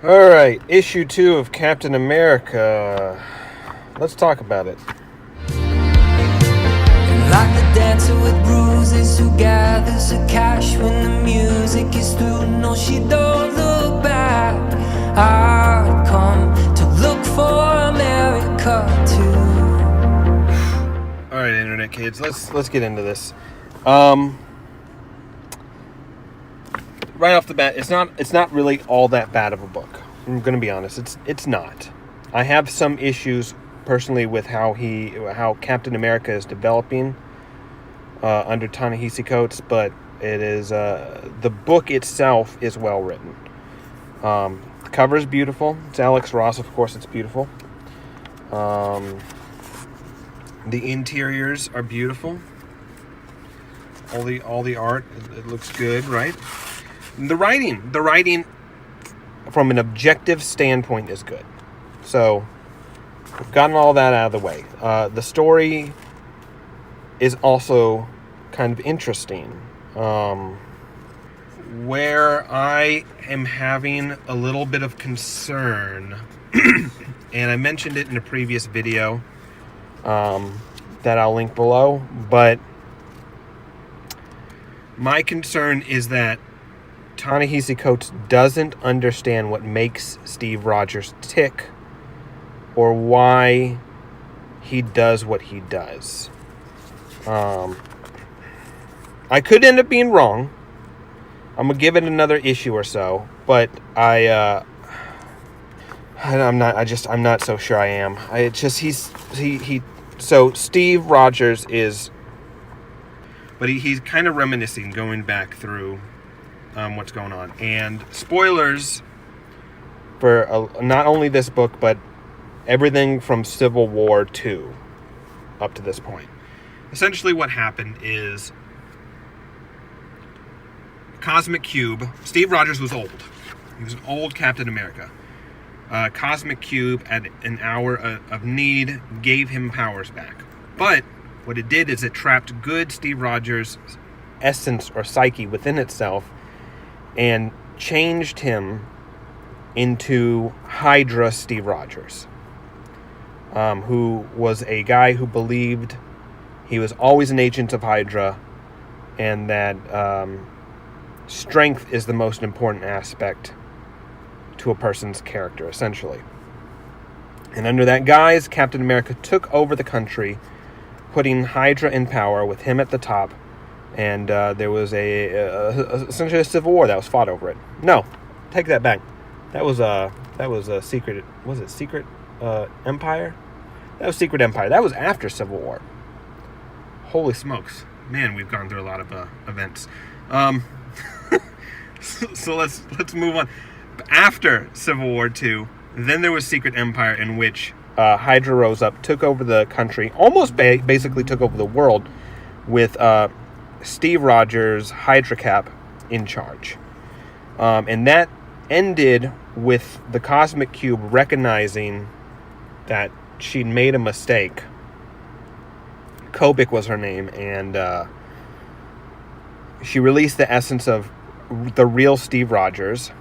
Alright, issue 2 of Captain America. Let's talk about it. Like the dancer with bruises who gathers the cash when the music is through. No, she don't look back. I'd come to look for America too. Alright, internet kids, let's get into this. Right off the bat, it's not really all that bad of a book. I'm going to be honest. It's not. I have some issues personally with how Captain America is developing under Ta-Nehisi Coates, but it is the book itself is well written. The cover is beautiful. It's Alex Ross, of course. It's beautiful. The interiors are beautiful. All the art, it looks good, right? The writing from an objective standpoint is good. So we've gotten all that out of the way. The story is also kind of interesting. Where I am having a little bit of concern, and I mentioned it in a previous video that I'll link below, but my concern is that Ta-Nehisi Coates doesn't understand what makes Steve Rodgers tick or why he does what he does. I could end up being wrong. I'm gonna give it another issue or so, but I'm not so sure I am. So Steve Rodgers is, but he's kind of reminiscing, going back through what's going on. And spoilers for not only this book, but everything from Civil War II up to this point. Essentially what happened is Cosmic Cube, Steve Rodgers was old. He was an old Captain America. Cosmic Cube, at an hour of need, gave him powers back. But what it did is it trapped good Steve Rodgers' essence or psyche within itself and changed him into Hydra Steve Rodgers, who was a guy who believed he was always an agent of Hydra, and that strength is the most important aspect to a person's character, essentially. And under that guise, Captain America took over the country, putting Hydra in power with him at the top. And there was essentially a civil war that was fought over it. No, take that back. That was a secret. Was it Secret Empire? That was Secret Empire. That was after Civil War. Holy smokes, man! We've gone through a lot of events. So let's move on. After Civil War II, then there was Secret Empire, in which Hydra rose up, took over the country, almost basically took over the world, with Steve Rodgers, Hydra Cap, in charge. And that ended with the Cosmic Cube recognizing that she'd made a mistake. Kobik was her name, and she released the essence of the real Steve Rodgers,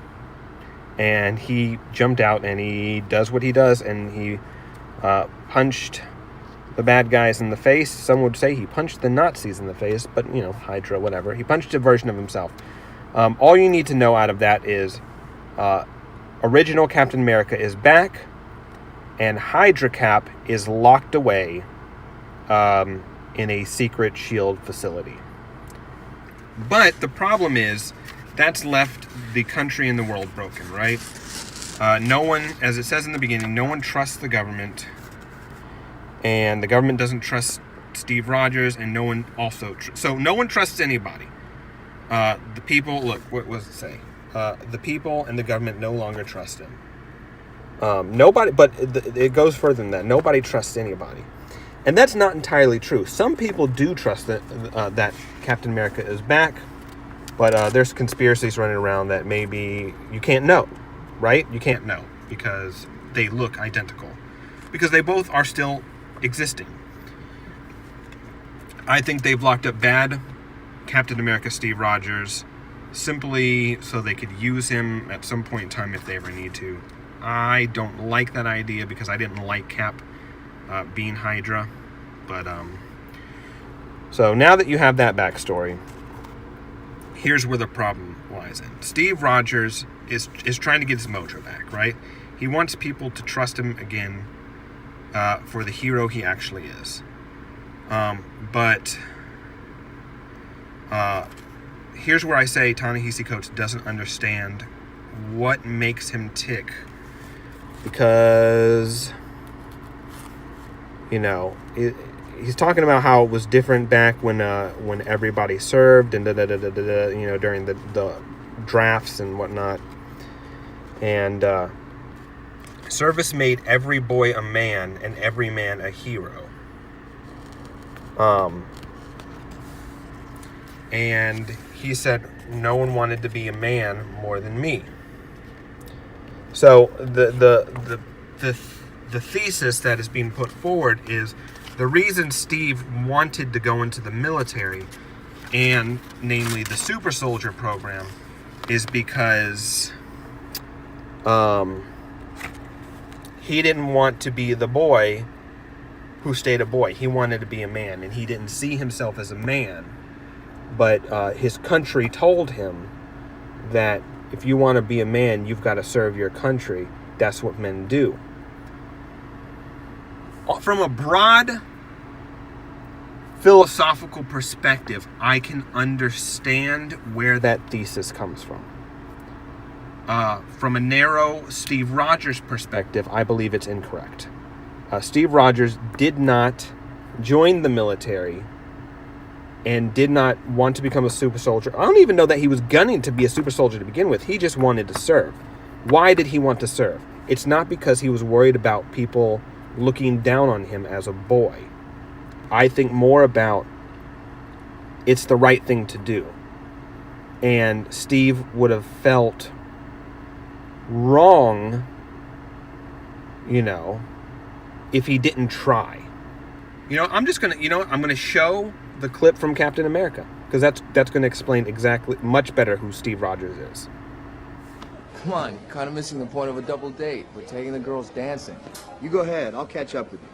and he jumped out and he does what he does, and he punched the bad guys in the face. Some would say he punched the Nazis in the face, but Hydra, whatever. He punched a version of himself. All you need to know out of that is original Captain America is back, and Hydra Cap is locked away in a secret SHIELD facility. But the problem is that's left the country and the world broken, right? No one, as it says in the beginning, no one trusts the government. And the government doesn't trust Steve Rodgers, and no one also... So no one trusts anybody. The people... Look, what does it say? The people and the government no longer trust him. Nobody... But it goes further than that. Nobody trusts anybody. And that's not entirely true. Some people do trust that Captain America is back, but there's conspiracies running around that maybe you can't know, right? You can't know because they look identical. Because they both are still existing. I think they've locked up bad Captain America Steve Rodgers simply so they could use him at some point in time if they ever need to. I don't like that idea because I didn't like Cap being Hydra. But, so now that you have that backstory, here's where the problem lies in. Steve Rodgers is trying to get his mojo back, right? He wants people to trust him again for the hero he actually is. But here's where I say Ta-Nehisi Coates doesn't understand what makes him tick. Because, he's talking about how it was different back when everybody served and during the drafts and whatnot. And service made every boy a man and every man a hero. And he said no one wanted to be a man more than me. So the thesis that is being put forward is the reason Steve wanted to go into the military, and namely the super soldier program, is because he didn't want to be the boy who stayed a boy. He wanted to be a man, and he didn't see himself as a man. But his country told him that if you want to be a man, you've got to serve your country. That's what men do. From a broad philosophical perspective, I can understand where that thesis comes from. From a narrow Steve Rodgers perspective, I believe it's incorrect. Steve Rodgers did not join the military and did not want to become a super soldier. I don't even know that he was gunning to be a super soldier to begin with. He just wanted to serve. Why did he want to serve? It's not because he was worried about people looking down on him as a boy. I think more about it's the right thing to do. And Steve would have felt wrong, if he didn't try. I'm going to show the clip from Captain America, because that's going to explain exactly much better who Steve Rodgers is. Come on, you're kind of missing the point of a double date. We're taking the girls dancing. You go ahead. I'll catch up with you.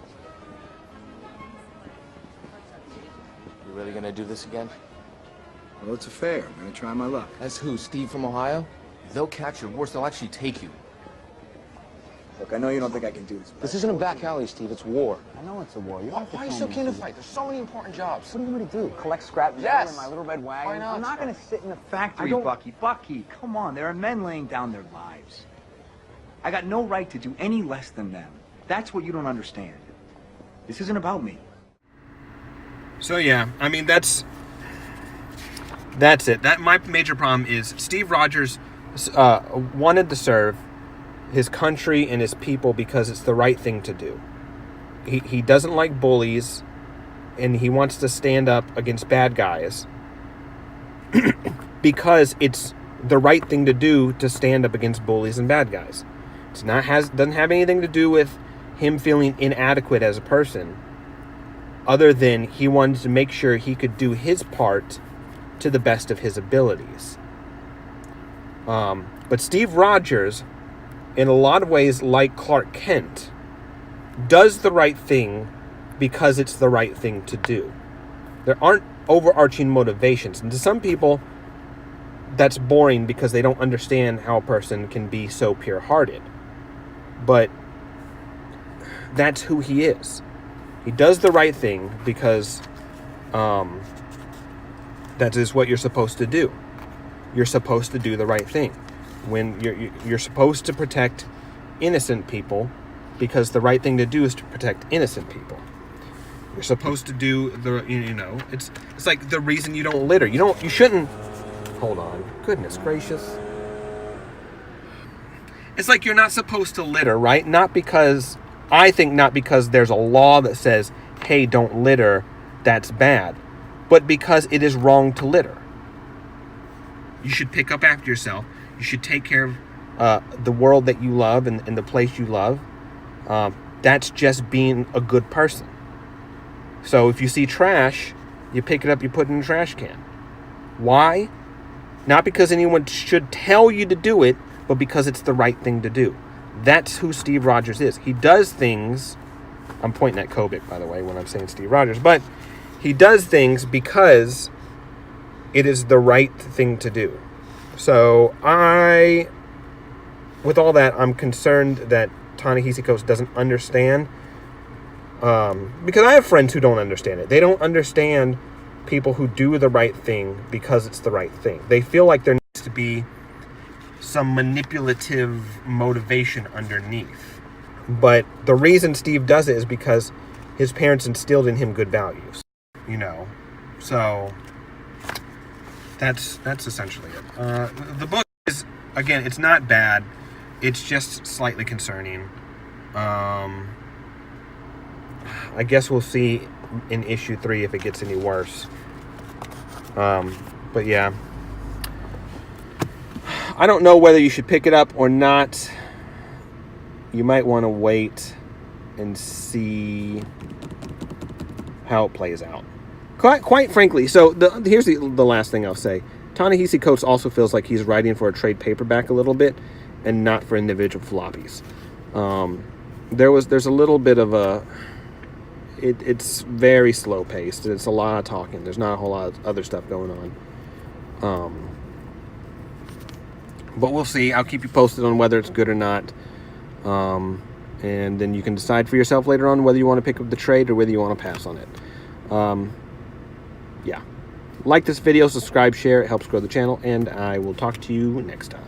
You really gonna do this again? Well, it's a fair. I'm gonna try my luck. As who, Steve from Ohio? They'll catch you. Worse, they'll actually take you. Look, I know you don't think I can do this. This isn't a back alley, Steve. It's war. I know it's a war. Why are you so keen to fight? There's so many important jobs. What do you want to do? Collect scrap metal Yes. in my little red wagon? Why not? I'm not going to sit in the factory, Bucky. Bucky, come on. There are men laying down their lives. I got no right to do any less than them. That's what you don't understand. This isn't about me. So yeah, that's it. My major problem is Steve Rodgers wanted to serve his country and his people because it's the right thing to do. He doesn't like bullies, and he wants to stand up against bad guys because it's the right thing to do to stand up against bullies and bad guys. Doesn't have anything to do with him feeling inadequate as a person, other than he wanted to make sure he could do his part to the best of his abilities. But Steve Rodgers, in a lot of ways like Clark Kent, does the right thing because it's the right thing to do. There aren't overarching motivations. And to some people, that's boring because they don't understand how a person can be so pure-hearted. But that's who he is. He does the right thing because that is what you're supposed to do. You're supposed to do the right thing. When you're supposed to protect innocent people, because the right thing to do is to protect innocent people. You're supposed to do it's like the reason you don't litter. You shouldn't. Hold on. Goodness gracious. It's like you're not supposed to litter, right? Not because there's a law that says, hey, don't litter, that's bad, but because it is wrong to litter. You should pick up after yourself. You should take care of the world that you love and the place you love. That's just being a good person. So if you see trash, you pick it up, you put it in the trash can. Why? Not because anyone should tell you to do it, but because it's the right thing to do. That's who Steve Rodgers is. He does things. I'm pointing at Kobik, by the way, when I'm saying Steve Rodgers. But he does things because it is the right thing to do. So with all that, I'm concerned that Ta-Nehisi Coates doesn't understand. Because I have friends who don't understand it. They don't understand people who do the right thing because it's the right thing. They feel like there needs to be some manipulative motivation underneath. But the reason Steve does it is because his parents instilled in him good values. So that's essentially it. The book is, again, it's not bad. It's just slightly concerning. I guess we'll see in issue 3 if it gets any worse. But yeah, I don't know whether you should pick it up or not. You might want to wait and see how it plays out. Quite frankly, so here's the last thing I'll say. Ta-Nehisi Coates also feels like he's writing for a trade paperback a little bit and not for individual floppies. There's a little bit of a... It's very slow paced. It's a lot of talking. There's not a whole lot of other stuff going on. But we'll see. I'll keep you posted on whether it's good or not. And then you can decide for yourself later on whether you want to pick up the trade or whether you want to pass on it. Yeah. Like this video, subscribe, share. It helps grow the channel. And I will talk to you next time.